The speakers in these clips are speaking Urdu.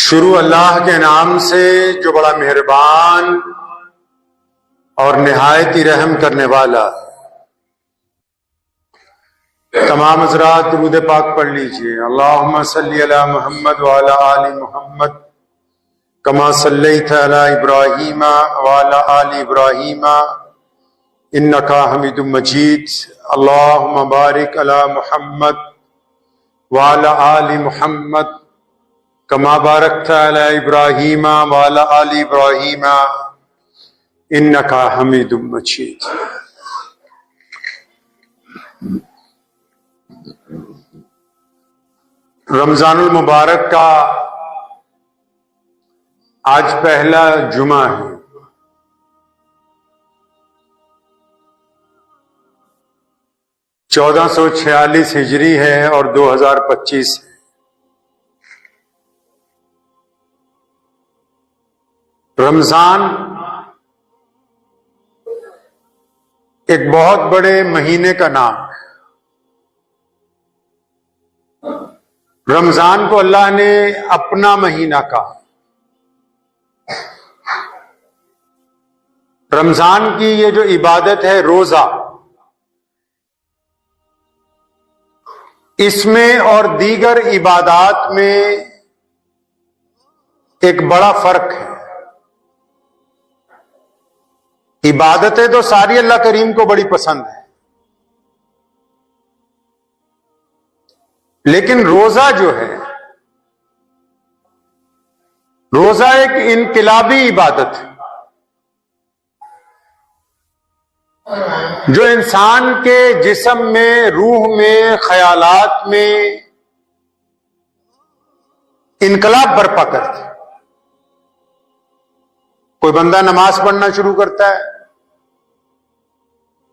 شروع اللہ کے نام سے جو بڑا مہربان اور نہایت ہی رحم کرنے والا۔ تمام حضرات درود پاک پڑھ لیجئے۔ اللہم صلی علی محمد وعلی آل محمد کما صلیت علی ابراہیم وعلی آل ابراہیم انکا حمید مجید۔ اللہم بارک علی محمد وعلی آل محمد کما بارکت علی ابراہیم وعلی آل ابراہیم انکا حمید مجید۔ رمضان المبارک کا آج پہلا جمعہ ہے۔ چودہ 1446 ہجری ہے اور 2025 ہے۔ رمضان ایک بہت بڑے مہینے کا نام ہے۔ رمضان کو اللہ نے اپنا مہینہ کہا۔ رمضان کی یہ جو عبادت ہے روزہ، اس میں اور دیگر عبادات میں ایک بڑا فرق ہے۔ عبادتیں تو ساری اللہ کریم کو بڑی پسند ہے، لیکن روزہ جو ہے، روزہ ایک انقلابی عبادت ہے جو انسان کے جسم میں، روح میں، خیالات میں انقلاب برپا کرتی ہے۔ کوئی بندہ نماز پڑھنا شروع کرتا ہے،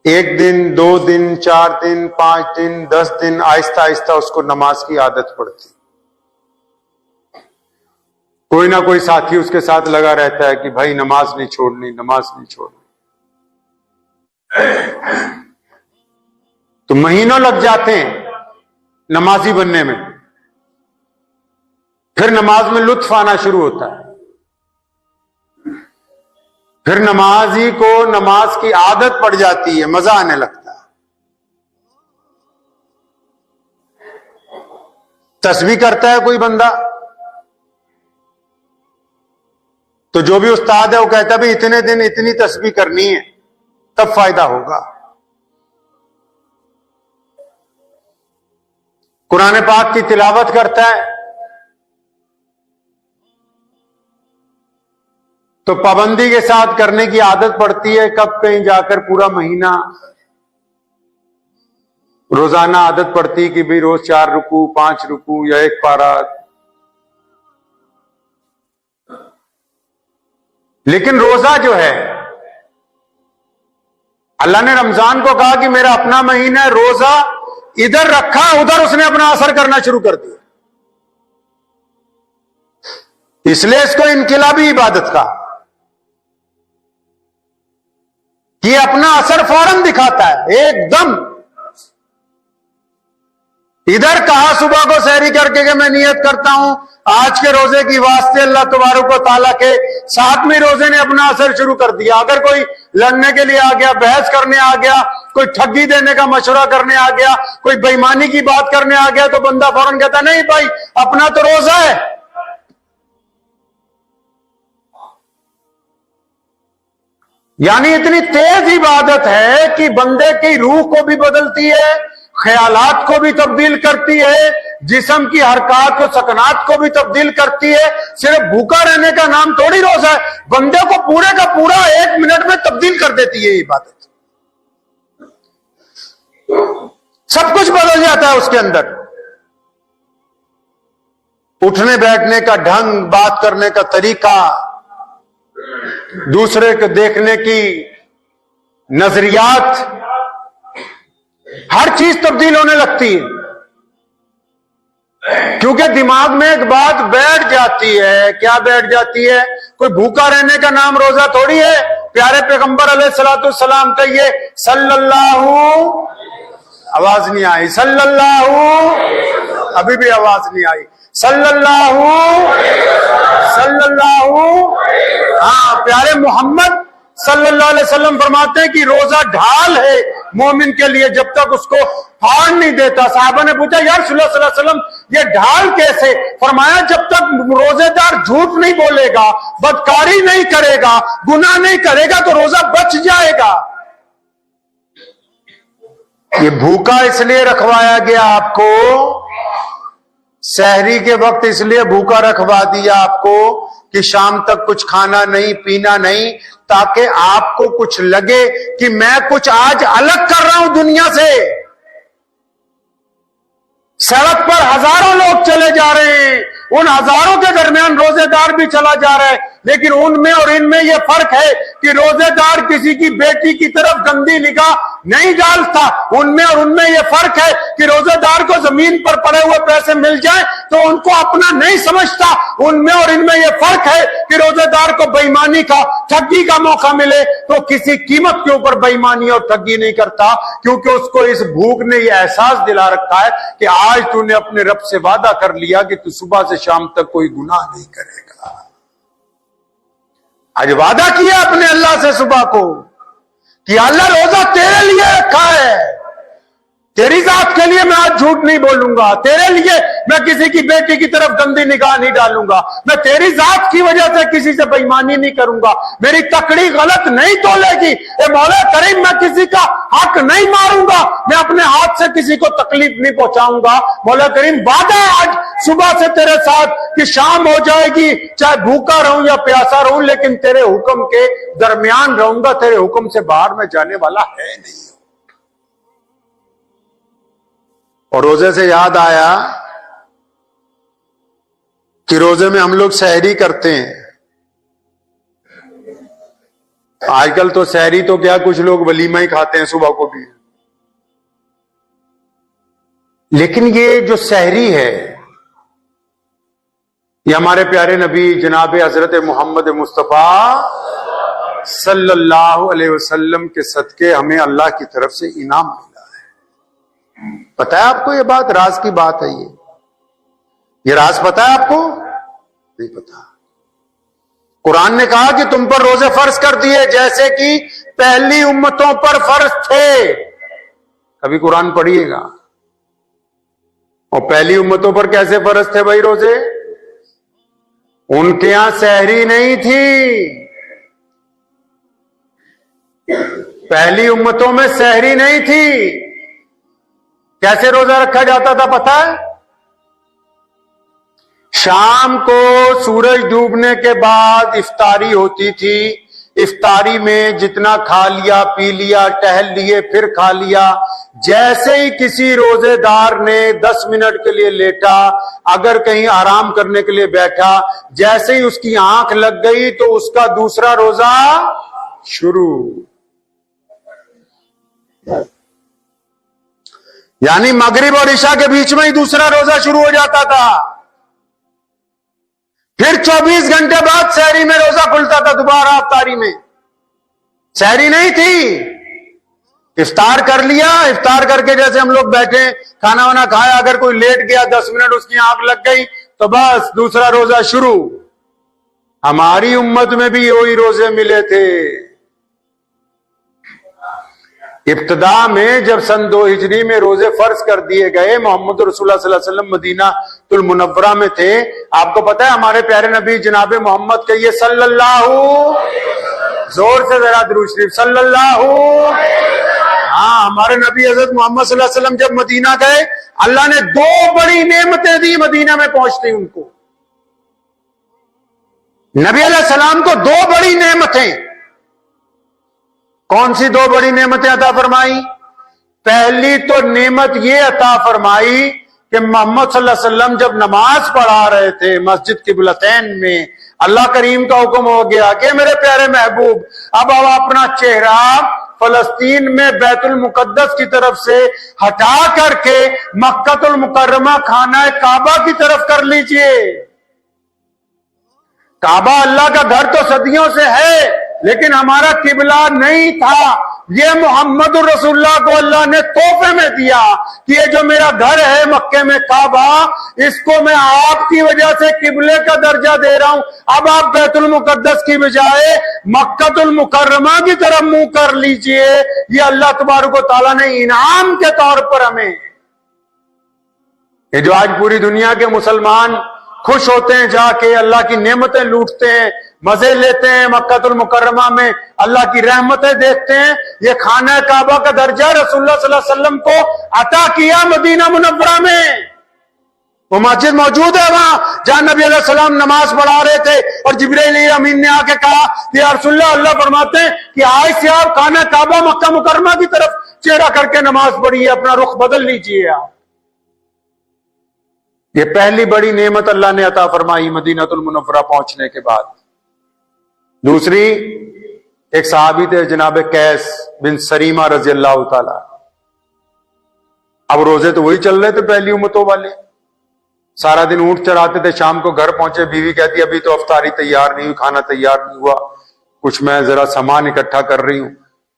1 دن 2 دن 4 دن 5 دن 10 دن آہستہ آہستہ اس کو نماز کی عادت پڑتی۔ کوئی نہ کوئی ساتھی اس کے ساتھ لگا رہتا ہے کہ بھائی نماز نہیں چھوڑنی، نماز نہیں چھوڑنی۔ تو مہینوں لگ جاتے ہیں نمازی بننے میں، پھر نماز میں لطف آنا شروع ہوتا ہے، پھر نمازی کو نماز کی عادت پڑ جاتی ہے، مزہ آنے لگتا ہے۔ تسبیح کرتا ہے کوئی بندہ تو جو بھی استاد ہے وہ کہتا ہے بھائی اتنے دن اتنی تسبیح کرنی ہے تب فائدہ ہوگا۔ قرآن پاک کی تلاوت کرتا ہے تو پابندی کے ساتھ کرنے کی عادت پڑتی ہے، کب کہیں جا کر پورا مہینہ روزانہ عادت پڑتی کہ بھی روز 4 رکوع 5 رکوع یا 1 پارہ۔ لیکن روزہ جو ہے، اللہ نے رمضان کو کہا کہ میرا اپنا مہینہ ہے، روزہ ادھر رکھا، ادھر اس نے اپنا اثر کرنا شروع کر دیا، اس لیے اس کو انقلابی عبادت کہا۔ یہ اپنا اثر فوراً دکھاتا ہے، ایک دم۔ ادھر کہا صبح کو سحری کر کے کہ میں نیت کرتا ہوں آج کے روزے کی واسطے اللہ تبارک و تعالیٰ کے، 7ویں روزے نے اپنا اثر شروع کر دیا۔ اگر کوئی لڑنے کے لیے آ گیا، بحث کرنے آ گیا، کوئی ٹھگی دینے کا مشورہ کرنے آ گیا، کوئی بےایمانی کی بات کرنے آ گیا تو بندہ فوراً کہتا نہیں بھائی اپنا تو روزہ ہے۔ یعنی اتنی تیز عبادت ہے کہ بندے کی روح کو بھی بدلتی ہے، خیالات کو بھی تبدیل کرتی ہے، جسم کی حرکات و سکنات کو بھی تبدیل کرتی ہے۔ صرف بھوکا رہنے کا نام تھوڑی روزہ ہے، بندے کو پورے کا پورا 1 منٹ میں تبدیل کر دیتی ہے یہ عبادت۔ سب کچھ بدل جاتا ہے اس کے اندر، اٹھنے بیٹھنے کا ڈھنگ، بات کرنے کا طریقہ، دوسرے کو دیکھنے کی نظریات، ہر چیز تبدیل ہونے لگتی ہے، کیونکہ دماغ میں ایک بات بیٹھ جاتی ہے۔ کیا بیٹھ جاتی ہے؟ کوئی بھوکا رہنے کا نام روزہ تھوڑی ہے۔ پیارے پیغمبر علیہ الصلوۃ والسلام کہیے صلی اللہ، آواز نہیں آئی، صلی اللہ، ابھی بھی آواز نہیں آئی، صلی اللہ ہاں پیارے محمد صلی اللہ علیہ وسلم فرماتے ہیں کہ روزہ ڈھال ہے مومن کے لیے جب تک اس کو پھاڑ نہیں دیتا. صحابہ نے پوچھا یا رسول اللہ صلی اللہ علیہ وسلم یہ ڈھال کیسے؟ فرمایا جب تک روزے دار جھوٹ نہیں بولے گا، بدکاری نہیں کرے گا، گناہ نہیں کرے گا تو روزہ بچ جائے گا. یہ بھوکا اس لیے رکھوایا گیا آپ کو، سحری کے وقت اس لیے بھوکا رکھوا دیا آپ کو کہ شام تک کچھ کھانا نہیں پینا نہیں، تاکہ آپ کو کچھ لگے کہ میں کچھ آج الگ کر رہا ہوں دنیا سے. سڑک پر ہزاروں لوگ چلے جا رہے ہیں، ان ہزاروں کے درمیان روزے دار بھی چلا جا رہا ہے، لیکن ان میں اور ان میں یہ فرق ہے کہ روزے دار کسی کی بیٹی کی طرف گندی نگاہ نہیں ڈالتا. ان میں اور ان میں یہ فرق ہے کہ روزے دار کو زمین پر پڑے ہوئے پیسے مل جائیں تو ان کو اپنا نہیں سمجھتا. ان میں اور ان میں یہ فرق ہے کہ روزے دار کو بے ایمانی کا، ٹھگی کا موقع ملے تو کسی قیمت کے اوپر بے ایمانی اور ٹھگی نہیں کرتا، کیونکہ اس کو اس بھوک نے یہ احساس دلا رکھا ہے کہ آج تو نے اپنے رب سے وعدہ کر لیا کہ تو صبح سے شام تک کوئی گناہ نہیں کرے گا. آج وعدہ کیا اپنے اللہ سے صبح کو کہ اللہ روزہ تیرے لیے رکھا ہے، تیری ذات کے لیے میں آج جھوٹ نہیں بولوں گا، تیرے لیے میں کسی کی بیٹی کی طرف گندی نگاہ نہیں ڈالوں گا، میں تیری ذات کی وجہ سے کسی سے بے ایمانی نہیں کروں گا، میری تکڑی غلط نہیں تولے گی، اے مولا کریم میں کسی کا حق نہیں ماروں گا، میں اپنے ہاتھ سے کسی کو تکلیف نہیں پہنچاؤں گا. مولا کریم وعدہ آج صبح سے تیرے ساتھ کہ شام ہو جائے گی چاہے بھوکا رہوں یا پیاسا رہوں لیکن تیرے حکم کے درمیان رہوں گا، تیرے حکم سے باہر میں جانے والا ہے نہیں. اور روزے سے یاد آیا کہ روزے میں ہم لوگ سحری کرتے ہیں. آج کل تو سحری تو کیا کچھ لوگ ولیمہ ہی کھاتے ہیں صبح کو بھی، لیکن یہ جو سحری ہے یہ ہمارے پیارے نبی جناب حضرت محمد مصطفیٰ صلی اللہ علیہ وسلم کے صدقے ہمیں اللہ کی طرف سے انعام ملا ہے. پتا ہے آپ کو یہ بات؟ راز کی بات ہے یہ راز پتا ہے آپ کو؟ نہیں پتا. قرآن نے کہا کہ تم پر روزے فرض کر دیے جیسے کہ پہلی امتوں پر فرض تھے. کبھی قرآن پڑھیے گا. اور پہلی امتوں پر کیسے فرض تھے بھائی روزے؟ ان کے یہاں سحری نہیں تھی. پہلی امتوں میں سحری نہیں تھی. کیسے روزہ رکھا جاتا تھا پتہ ہے؟ شام کو سورج ڈوبنے کے بعد افطاری ہوتی تھی. افطاری میں جتنا کھا لیا پی لیا ٹہل لیے پھر کھا لیا. جیسے ہی کسی روزے دار نے 10 منٹ کے لیے لیٹا، اگر کہیں آرام کرنے کے لیے بیٹھا، جیسے ہی اس کی آنکھ لگ گئی تو اس کا دوسرا روزہ شروع. یعنی مغرب اور عشاء کے بیچ میں ہی دوسرا روزہ شروع ہو جاتا تھا. پھر 24 گھنٹے بعد سحری میں روزہ کھلتا تھا دوبارہ افطاری میں. سحری نہیں تھی. افطار کر لیا، افطار کر کے جیسے ہم لوگ بیٹھے کھانا وانا کھایا، اگر کوئی لیٹ گیا 10 منٹ اس کی آنکھ لگ گئی تو بس دوسرا روزہ شروع. ہماری امت میں بھی وہی روزے ملے تھے. ابتدا میں جب سن 2 ہجری میں روزے فرض کر دیے گئے، محمد رسول اللہ صلی اللہ علیہ وسلم مدینہ المنورہ میں تھے. آپ کو پتا ہے ہمارے پیارے نبی جناب محمد کہیے صلی اللہ، زور سے ذرا درود شریف صلی اللہ. ہاں ہمارے نبی حضرت محمد صلی اللہ علیہ وسلم جب مدینہ گئے، اللہ نے 2 بڑی نعمتیں دی مدینہ میں پہنچتے ان کو. نبی علیہ السلام کو 2 بڑی نعمتیں. کون سی 2 بڑی نعمتیں عطا فرمائی؟ پہلی تو نعمت یہ عطا فرمائی کہ محمد صلی اللہ علیہ وسلم جب نماز پڑھا رہے تھے مسجد قبلتین میں، اللہ کریم کا حکم ہو گیا کہ میرے پیارے محبوب اب اپنا چہرہ فلسطین میں بیت المقدس کی طرف سے ہٹا کر کے مکہ المکرمہ خانہ کعبہ کی طرف کر لیجئے. کعبہ اللہ کا گھر تو صدیوں سے ہے لیکن ہمارا قبلہ نہیں تھا. یہ محمد رسول اللہ کو اللہ نے تحفے میں دیا کہ یہ جو میرا گھر ہے مکے میں کعبہ، اس کو میں آپ کی وجہ سے قبلے کا درجہ دے رہا ہوں، اب آپ بیت المقدس کی بجائے مکہ المکرمہ کی طرف منہ کر لیجئے۔ یہ اللہ تبارک و تعالیٰ نے انعام کے طور پر ہمیں، یہ جو آج پوری دنیا کے مسلمان خوش ہوتے ہیں، جا کے اللہ کی نعمتیں لوٹتے ہیں، مزے لیتے ہیں، مکہ المکرمہ میں اللہ کی رحمتیں دیکھتے ہیں، یہ خانہ کعبہ کا درجہ رسول اللہ صلی اللہ علیہ وسلم کو عطا کیا مدینہ منورہ میں۔ وہ مسجد موجود ہے وہاں جہاں نبی علیہ السلام نماز پڑھا رہے تھے، اور جبرائیل امین نے آ کے کہا کہ یا رسول اللہ، اللہ فرماتے ہیں کہ آج سے آپ خانہ کعبہ مکہ مکرمہ کی طرف چہرہ کر کے نماز پڑھیے، اپنا رخ بدل لیجیے آپ۔ یہ پہلی بڑی نعمت اللہ نے عطا فرمائی مدینہ المنورہ پہنچنے کے بعد۔ دوسری، ایک صحابی تھے جناب قیس بن سریمہ رضی اللہ تعالی، اب روزے تو وہی چل رہے تھے پہلی امتوں والے، سارا دن اونٹ چراتے تھے، شام کو گھر پہنچے، بیوی کہتی ابھی تو افطاری تیار نہیں ہوئی، کھانا تیار نہیں ہوا، کچھ میں ذرا سامان اکٹھا کر رہی ہوں۔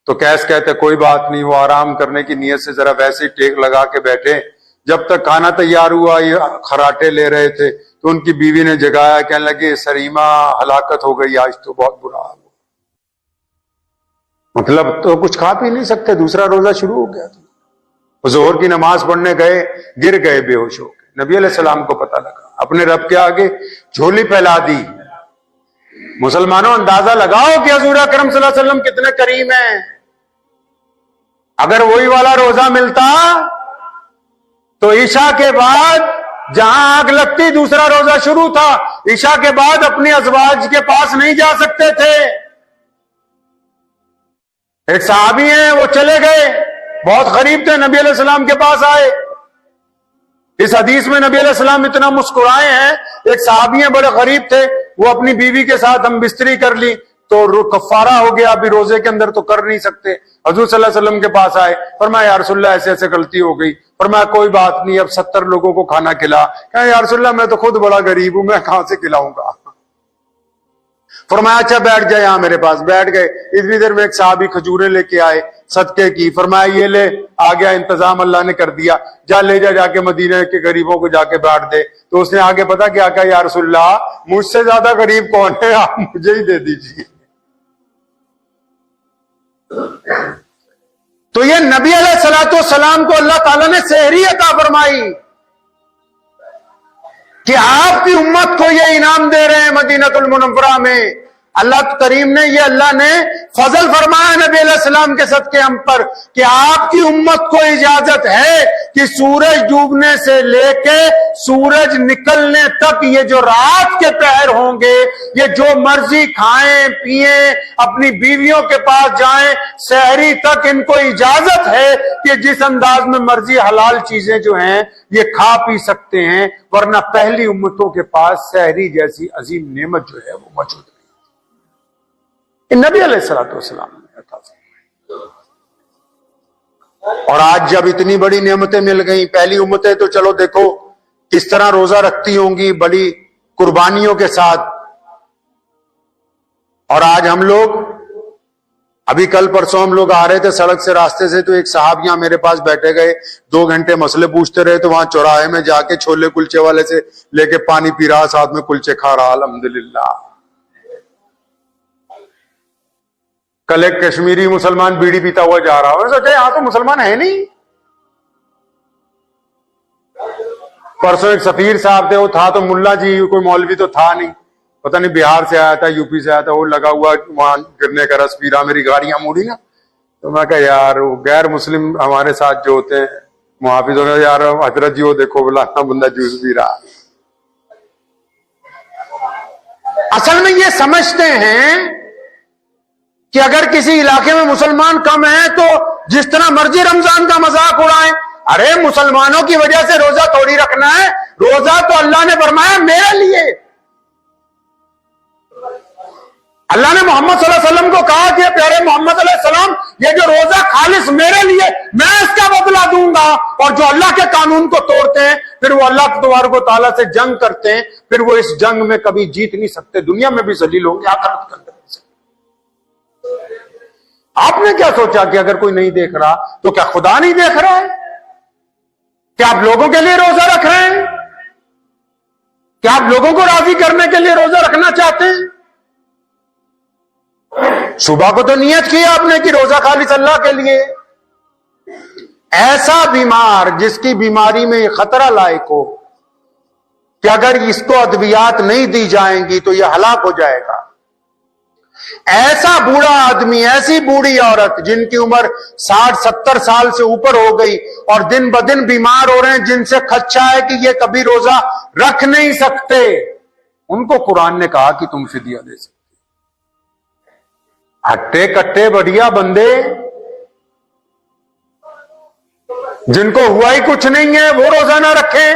تو قیس کہتے کوئی بات نہیں، وہ آرام کرنے کی نیت سے ذرا ویسے ہی ٹیک لگا کے بیٹھے، جب تک کھانا تیار ہوا یہ خراٹے لے رہے تھے تو ان کی بیوی نے جگایا، کہنے لگے سریمہ ہلاکت ہو گئی، آج تو بہت برا حال ہو، مطلب تو کچھ کھا پی نہیں سکتے، دوسرا روزہ شروع ہو گیا تھا۔ ظہر کی نماز پڑھنے گئے، گر گئے بے ہوش ہو کے، نبی علیہ السلام کو پتہ لگا، اپنے رب کے آگے جھولی پھیلا دی۔ مسلمانوں اندازہ لگاؤ کہ حضور اکرم صلی اللہ علیہ وسلم کتنے کریم ہیں۔ اگر وہی والا روزہ ملتا تو عشاء کے بعد جہاں آگ لگتی دوسرا روزہ شروع تھا، عشاء کے بعد اپنی ازواج کے پاس نہیں جا سکتے تھے۔ ایک صحابی ہیں وہ چلے گئے، بہت غریب تھے، نبی علیہ السلام کے پاس آئے۔ اس حدیث میں نبی علیہ السلام اتنا مسکرائے ہیں، ایک صحابی ہیں بڑے غریب تھے، وہ اپنی بیوی کے ساتھ ہم بستری کر لی تو کفارہ ہو گیا، ابھی روزے کے اندر تو کر نہیں سکتے۔ حضور صلی اللہ علیہ وسلم کے پاس آئے، فرمایا یا رسول اللہ ایسے ایسے غلطی ہو گئی۔ فرمایا کوئی بات نہیں، اب 70 لوگوں کو کھانا کھلا۔ کہا یا رسول اللہ میں تو خود بڑا غریب ہوں، میں کہاں سے کھلاؤں گا؟ فرمایا اچھا بیٹھ جائے یہاں میرے پاس۔ بیٹھ گئے، اتنی دیر میں ایک صحابی کھجوریں لے کے آئے صدقے کی، فرمایا یہ لے، آ گیا، انتظام اللہ نے کر دیا، جا لے جا کے مدینہ کے غریبوں کو جا کے بانٹ دے۔ تو اس نے آگے پتا کیا کہا، یا رسول اللہ مجھ سے زیادہ غریب کون ہے، آپ مجھے ہی دے دیجیے۔ تو یہ نبی علیہ الصلوۃ والسلام کو اللہ تعالیٰ نے سحری عطا فرمائی کہ آپ کی امت کو یہ انعام دے رہے ہیں مدینہ المنورہ میں۔ اللہ کریم نے، یہ اللہ نے فضل فرمایا نبی علیہ السلام کے صدقے ہم پر کہ آپ کی امت کو اجازت ہے کہ سورج ڈوبنے سے لے کے سورج نکلنے تک یہ جو رات کے پہر ہوں گے، یہ جو مرضی کھائیں پیئیں، اپنی بیویوں کے پاس جائیں، سحری تک ان کو اجازت ہے کہ جس انداز میں مرضی حلال چیزیں جو ہیں یہ کھا پی سکتے ہیں، ورنہ پہلی امتوں کے پاس سحری جیسی عظیم نعمت جو ہے وہ موجود ہے۔ نبی علیہ الصلوۃ والسلام نے عطا فرمائی۔ اور آج جب اتنی بڑی نعمتیں مل گئیں، پہلی امتیں تو چلو دیکھو کس طرح روزہ رکھتی ہوں گی بڑی قربانیوں کے ساتھ، اور آج ہم لوگ، ابھی کل پرسوں ہم لوگ آ رہے تھے سڑک سے، راستے سے، تو ایک صاحب یہاں میرے پاس بیٹھے گئے، 2 گھنٹے مسئلے پوچھتے رہے، تو وہاں چوراہے میں جا کے چھولے کلچے والے سے لے کے پانی پی رہا، ساتھ میں کلچے کھا رہا، الحمدللہ۔ کل ایک کشمیری مسلمان بیڑی پیتا ہوا جا رہا، میں سوچا یہاں تو مسلمان ہے نہیں۔ پرسوں ایک سفیر صاحب تھے، وہ تھا تو ملا جی، کوئی مولوی تو تھا نہیں، پتہ نہیں بہار سے آیا تھا، یو پی سے آیا تھا، وہ لگا ہوا وہاں گرنے کا رس پی رہا، میری گاڑیاں موڑی نا، تو میں کہا یار وہ غیر مسلم ہمارے ساتھ جو ہوتے ہیں محافظ ہونے، یار حضرت جی وہ دیکھو بلانا بندہ جوس پی رہا۔ اصل میں یہ سمجھتے ہیں کہ اگر کسی علاقے میں مسلمان کم ہیں تو جس طرح مرضی رمضان کا مذاق اڑائیں۔ ارے مسلمانوں کی وجہ سے روزہ تھوڑی رکھنا ہے، روزہ تو اللہ نے فرمایا میرے لیے۔ اللہ نے محمد صلی اللہ علیہ وسلم کو کہا کہ پیارے محمد علیہ السلام یہ جو روزہ خالص میرے لیے، میں اس کا بدلہ دوں گا۔ اور جو اللہ کے قانون کو توڑتے ہیں پھر وہ اللہ تبارک و تعالیٰ سے جنگ کرتے ہیں، پھر وہ اس جنگ میں کبھی جیت نہیں سکتے، دنیا میں بھی ذلیل ہوں گے، آخرت کے اندر۔ آپ نے کیا سوچا کہ اگر کوئی نہیں دیکھ رہا تو کیا خدا نہیں دیکھ رہا ہے؟ کیا آپ لوگوں کے لیے روزہ رکھ رہے ہیں؟ کیا آپ لوگوں کو راضی کرنے کے لیے روزہ رکھنا چاہتے ہیں؟ صبح کو تو نیت کی آپ نے کہ روزہ خالص اللہ کے لیے. ایسا بیمار جس کی بیماری میں یہ خطرہ لاحق ہو کہ اگر اس کو ادویات نہیں دی جائیں گی تو یہ ہلاک ہو جائے گا. ایسا بوڑھا آدمی، ایسی بوڑھی عورت جن کی عمر 60-70 سال سے اوپر ہو گئی اور دن بدن بیمار ہو رہے ہیں، جن سے خدشہ ہے کہ یہ کبھی روزہ رکھ نہیں سکتے، ان کو قرآن نے کہا کہ تم فدیہ دے سکتے. ہٹے کٹے بڑھیا بندے جن کو ہوا ہی کچھ نہیں ہے وہ روزہ نہ رکھیں،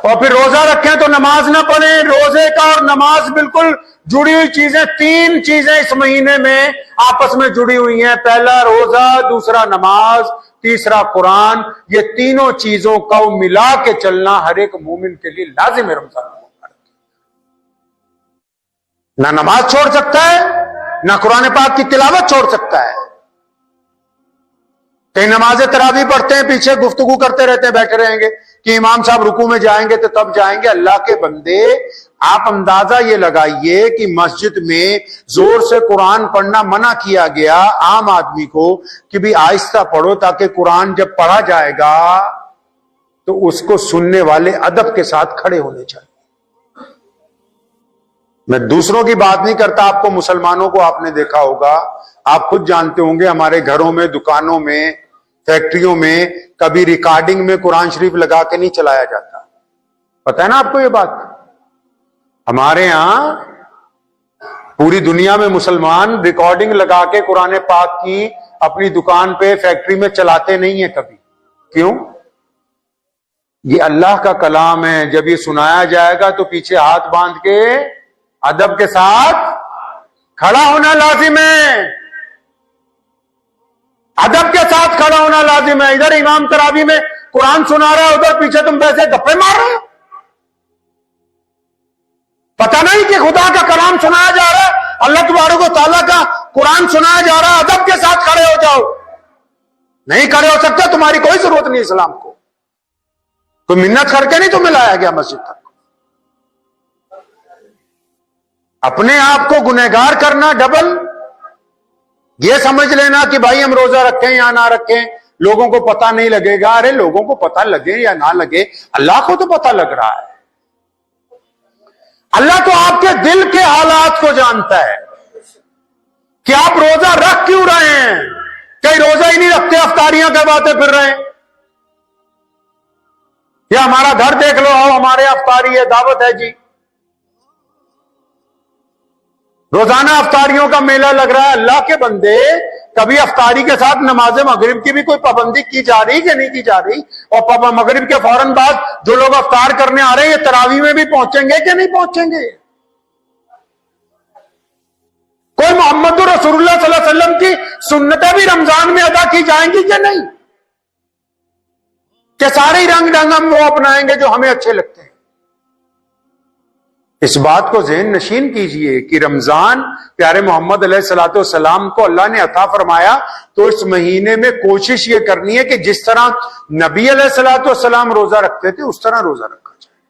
اور پھر روزہ رکھیں تو نماز نہ پڑھیں. روزے کا اور نماز بالکل جڑی ہوئی چیزیں. 3 چیزیں اس مہینے میں آپس میں جڑی ہوئی ہیں. پہلا روزہ، دوسرا نماز، تیسرا قرآن. یہ تینوں چیزوں کو ملا کے چلنا ہر ایک مومن کے لیے لازم ہے. رمضان نہ نماز چھوڑ سکتا ہے، نہ قرآن پاک کی تلاوت چھوڑ سکتا ہے. کئی نماز تراویح پڑھتے ہیں، پیچھے گفتگو کرتے رہتے ہیں، بیٹھے رہیں گے کہ امام صاحب رکوع میں جائیں گے تو تب جائیں گے. اللہ کے بندے، آپ اندازہ یہ لگائیے کہ مسجد میں زور سے قرآن پڑھنا منع کیا گیا عام آدمی کو کہ بھی آہستہ پڑھو، تاکہ قرآن جب پڑھا جائے گا تو اس کو سننے والے ادب کے ساتھ کھڑے ہونے چاہیے. میں دوسروں کی بات نہیں کرتا، آپ کو مسلمانوں کو آپ نے دیکھا ہوگا، آپ خود جانتے ہوں گے، ہمارے گھروں میں، دکانوں میں، فیکٹریوں میں کبھی ریکارڈنگ میں قرآن شریف لگا کے نہیں چلایا جاتا. پتہ ہے نا آپ کو یہ بات؟ ہمارے ہاں پوری دنیا میں مسلمان ریکارڈنگ لگا کے قرآن پاک کی اپنی دکان پہ، فیکٹری میں چلاتے نہیں ہیں کبھی. کیوں؟ یہ اللہ کا کلام ہے. جب یہ سنایا جائے گا تو پیچھے ہاتھ باندھ کے ادب کے ساتھ کھڑا ہونا لازم ہے. ادب کے ساتھ کھڑا ہونا لازم ہے. ادھر امام تراویح میں قرآن سنا رہا ہے، ادھر پیچھے تم ویسے گپے مار رہے ہو. پتہ نہیں کہ خدا کا کلام سنایا جا رہا ہے، اللہ تبارک و تعالیٰ کا قرآن سنایا جا رہا ہے. ادب کے ساتھ کھڑے ہو جاؤ. نہیں کھڑے ہو سکتے، تمہاری کوئی ضرورت نہیں. اسلام کو کوئی منت کر کے نہیں تمہیں لایا گیا مسجد تک. اپنے آپ کو گنہگار کرنا ڈبل. یہ سمجھ لینا کہ بھائی ہم روزہ رکھیں یا نہ رکھیں لوگوں کو پتہ نہیں لگے گا. ارے لوگوں کو پتہ لگے یا نہ لگے، اللہ کو تو پتہ لگ رہا ہے. اللہ تو آپ کے دل کے حالات کو جانتا ہے کہ آپ روزہ رکھ کیوں رہے ہیں. کئی روزہ ہی نہیں رکھتے، افطاریاں کرواتے پھر رہے ہیں. یا ہمارا گھر دیکھ لو، ہمارے افطاری ہے، دعوت ہے جی، روزانہ افطاریوں کا میلہ لگ رہا ہے. اللہ کے بندے، کبھی افطاری کے ساتھ نماز مغرب کی بھی کوئی پابندی کی جا رہی کہ نہیں کی جا رہی؟ اور مغرب کے فوراً بعد جو لوگ افطار کرنے آ رہے ہیں یہ تراویح میں بھی پہنچیں گے کہ نہیں پہنچیں گے؟ کوئی محمد رسول اللہ صلی اللہ علیہ وسلم کی سنتیں بھی رمضان میں ادا کی جائیں گی کہ نہیں؟ کہ سارے رنگ ڈھنگ ہم وہ اپنائیں گے جو ہمیں اچھے لگتے ہیں؟ اس بات کو ذہن نشین کیجئے کہ رمضان پیارے محمد علیہ الصلوۃ والسلام کو اللہ نے عطا فرمایا، تو اس مہینے میں کوشش یہ کرنی ہے کہ جس طرح نبی علیہ الصلوۃ والسلام روزہ رکھتے تھے اس طرح روزہ رکھا جائے.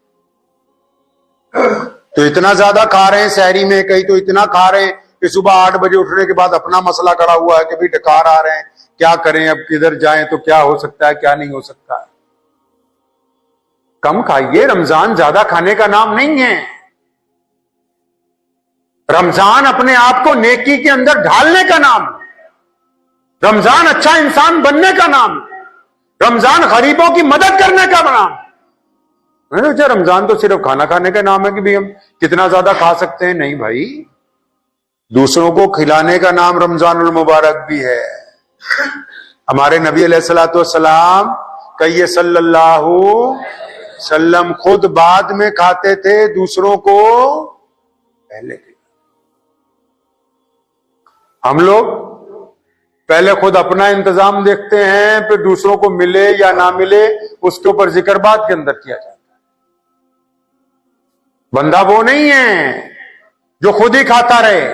تو اتنا زیادہ کھا رہے ہیں سحری میں، کئی تو اتنا کھا رہے ہیں کہ صبح 8 بجے اٹھنے کے بعد اپنا مسئلہ کھڑا ہوا ہے کہ بھی ڈکار آ رہے ہیں، کیا کریں، اب کدھر جائیں تو کیا ہو سکتا ہے کیا نہیں ہو سکتا ہے. کم کھائیے. رمضان زیادہ کھانے کا نام نہیں ہے. رمضان اپنے آپ کو نیکی کے اندر ڈھالنے کا نام، رمضان اچھا انسان بننے کا نام، رمضان غریبوں کی مدد کرنے کا نام. رمضان تو صرف کھانا کھانے کا نام ہے کہ بھی ہم کتنا زیادہ کھا سکتے ہیں. نہیں بھائی، دوسروں کو کھلانے کا نام رمضان المبارک بھی ہے. ہمارے نبی علیہ الصلوۃ والسلام کہیے صلی اللہ علیہ وسلم خود بعد میں کھاتے تھے، دوسروں کو پہلے. ہم لوگ پہلے خود اپنا انتظام دیکھتے ہیں، پھر دوسروں کو ملے یا نہ ملے اس کے اوپر ذکر بعد کے اندر کیا جاتا ہے. بندہ وہ نہیں ہے جو خود ہی کھاتا رہے.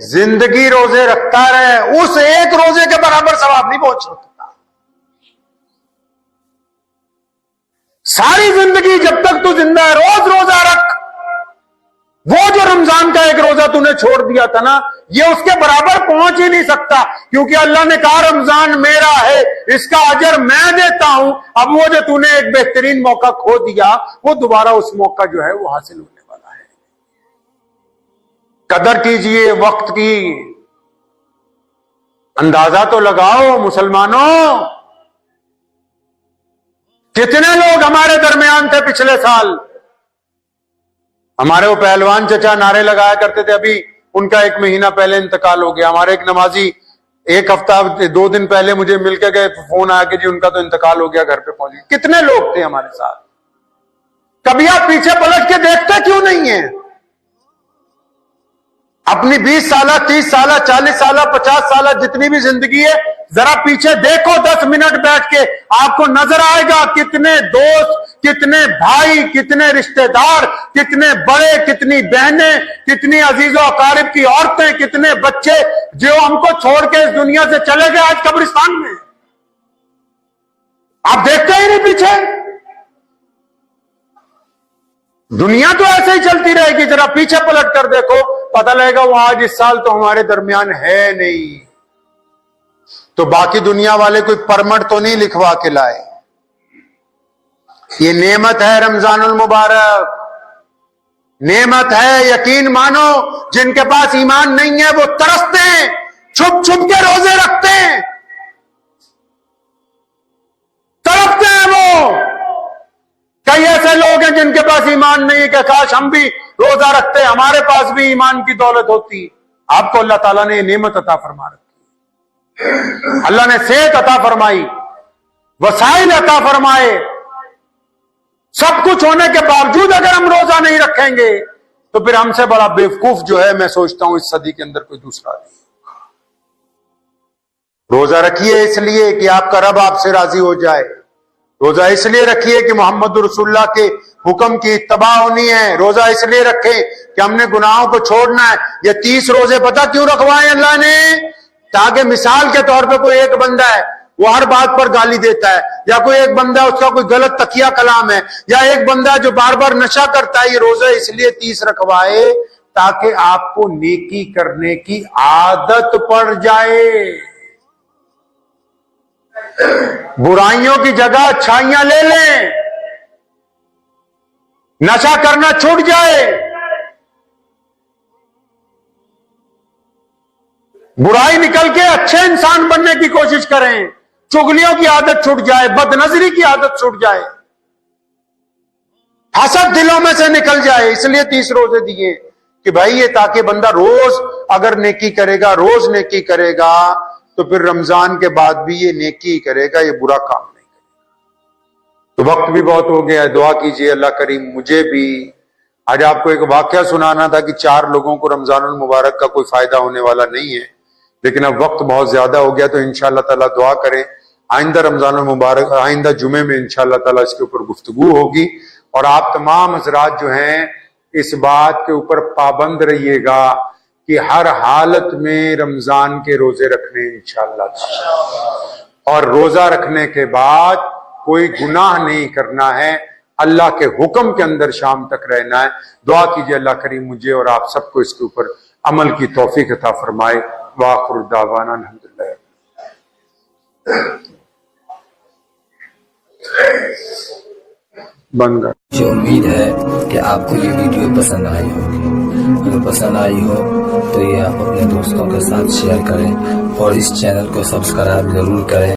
زندگی روزے رکھتا رہے, اس ایک روزے کے برابر ثواب نہیں پہنچ سکتا. ساری زندگی جب تک تو زندہ ہے روز روزہ رکھ. وہ جو رمضان کا ایک روزہ تو نے چھوڑ دیا تھا نا, یہ اس کے برابر پہنچ ہی نہیں سکتا, کیونکہ اللہ نے کہا رمضان میرا ہے, اس کا اجر میں دیتا ہوں. اب وہ جو تو نے ایک بہترین موقع کھو دیا, وہ دوبارہ اس موقع جو ہے وہ حاصل ہونے والا ہے. قدر کیجئے وقت کی, اندازہ تو لگاؤ مسلمانوں. کتنے لوگ ہمارے درمیان تھے پچھلے سال, ہمارے وہ پہلوان چچا نعرے لگایا کرتے تھے, ابھی ان کا 1 مہینہ پہلے انتقال ہو گیا. ہمارے ایک نمازی 1 ہفتہ 2 دن پہلے مجھے مل کے گئے, فون آیا کہ جی ان کا تو انتقال ہو گیا, گھر پہ پہنچ گئے. کتنے لوگ تھے ہمارے ساتھ. کبھی آپ پیچھے پلٹ کے دیکھتے کیوں نہیں ہیں؟ اپنی 20 سالہ 30 سالہ 40 سالہ 50 سالہ جتنی بھی زندگی ہے, ذرا پیچھے دیکھو 10 منٹ بیٹھ کے, آپ کو نظر آئے گا کتنے دوست, کتنے بھائی, کتنے رشتہ دار, کتنے بڑے, کتنی بہنیں, کتنی عزیز و اقارب کی عورتیں, کتنے بچے جو ہم کو چھوڑ کے اس دنیا سے چلے گئے آج قبرستان میں. آپ دیکھتے ہی نہیں پیچھے. دنیا تو ایسے ہی چلتی رہے گی, ذرا پیچھے پلٹ کر دیکھو, پتہ لگے گا وہ آج اس سال تو ہمارے درمیان ہے نہیں. تو باقی دنیا والے کوئی پرمٹ تو نہیں لکھوا کے لائے. یہ نعمت ہے رمضان المبارک, نعمت ہے. یقین مانو جن کے پاس ایمان نہیں ہے وہ ترستے ہیں, چھپ چھپ کے روزے رکھتے ہیں, تڑپتے ہیں. وہ کئی ایسے لوگ ہیں جن کے پاس ایمان نہیں ہے کہ کاش ہم بھی روزہ رکھتے, ہمارے پاس بھی ایمان کی دولت ہوتی. آپ کو اللہ تعالیٰ نے یہ نعمت عطا فرما رکھی. اللہ نے صحت عطا فرمائی, وسائل عطا فرمائے. سب کچھ ہونے کے باوجود اگر ہم روزہ نہیں رکھیں گے تو پھر ہم سے بڑا بیوقوف جو ہے میں سوچتا ہوں اس صدی کے اندر کوئی دوسرا نہیں. روزہ رکھیے اس لیے کہ آپ کا رب آپ سے راضی ہو جائے. روزہ اس لیے رکھیے کہ محمد رسول اللہ کے حکم کی اتباع ہونی ہے. روزہ اس لیے رکھیں کہ ہم نے گناہوں کو چھوڑنا ہے. یہ 30 روزے پتہ کیوں رکھوائے اللہ نے؟ تاکہ مثال کے طور پہ کوئی ایک بندہ ہے وہ ہر بات پر گالی دیتا ہے, یا کوئی ایک بندہ اس کا کوئی غلط تقیہ کلام ہے, یا ایک بندہ جو بار بار نشہ کرتا ہے, یہ روزہ اس لیے 30 رکھوائے تاکہ آپ کو نیکی کرنے کی عادت پڑ جائے, برائیوں کی جگہ اچھائیاں لے لیں, نشہ کرنا چھوٹ جائے, برائی نکل کے اچھے انسان بننے کی کوشش کریں, چغلیوں کی عادت چھوٹ جائے, بد نظری کی عادت چھوٹ جائے, حسد دلوں میں سے نکل جائے. اس لیے 30 روزے دیے کہ بھائی یہ تاکہ بندہ روز اگر نیکی کرے گا, روز نیکی کرے گا تو پھر رمضان کے بعد بھی یہ نیکی کرے گا, یہ برا کام نہیں کرے گا. تو وقت بھی بہت ہو گیا ہے, دعا کیجئے اللہ کریم مجھے بھی. آج آپ کو ایک واقعہ سنانا تھا کہ 4 لوگوں کو رمضان المبارک کا کوئی فائدہ ہونے والا نہیں ہے, لیکن اب وقت بہت زیادہ ہو گیا, تو انشاءاللہ تعالیٰ دعا کریں آئندہ رمضان المبارک, آئندہ جمعے میں انشاءاللہ تعالیٰ اس کے اوپر گفتگو ہوگی. اور آپ تمام حضرات جو ہیں اس بات کے اوپر پابند رہیے گا کہ ہر حالت میں رمضان کے روزے رکھنے انشاءاللہ تعالیٰ, اور روزہ رکھنے کے بعد کوئی گناہ نہیں کرنا ہے, اللہ کے حکم کے اندر شام تک رہنا ہے. دعا کیجئے اللہ کریم مجھے اور آپ سب کو اس کے اوپر عمل کی توفیق عطا فرمائے. وآخر دعوانا الحمدللہ. بن گیا. مجھے امید ہے کہ آپ کو یہ ویڈیو پسند آئی ہوگی. اگر پسند آئی ہو تو یہ آپ اپنے دوستوں کے ساتھ شیئر کریں اور اس چینل کو سبسکرائب ضرور کریں.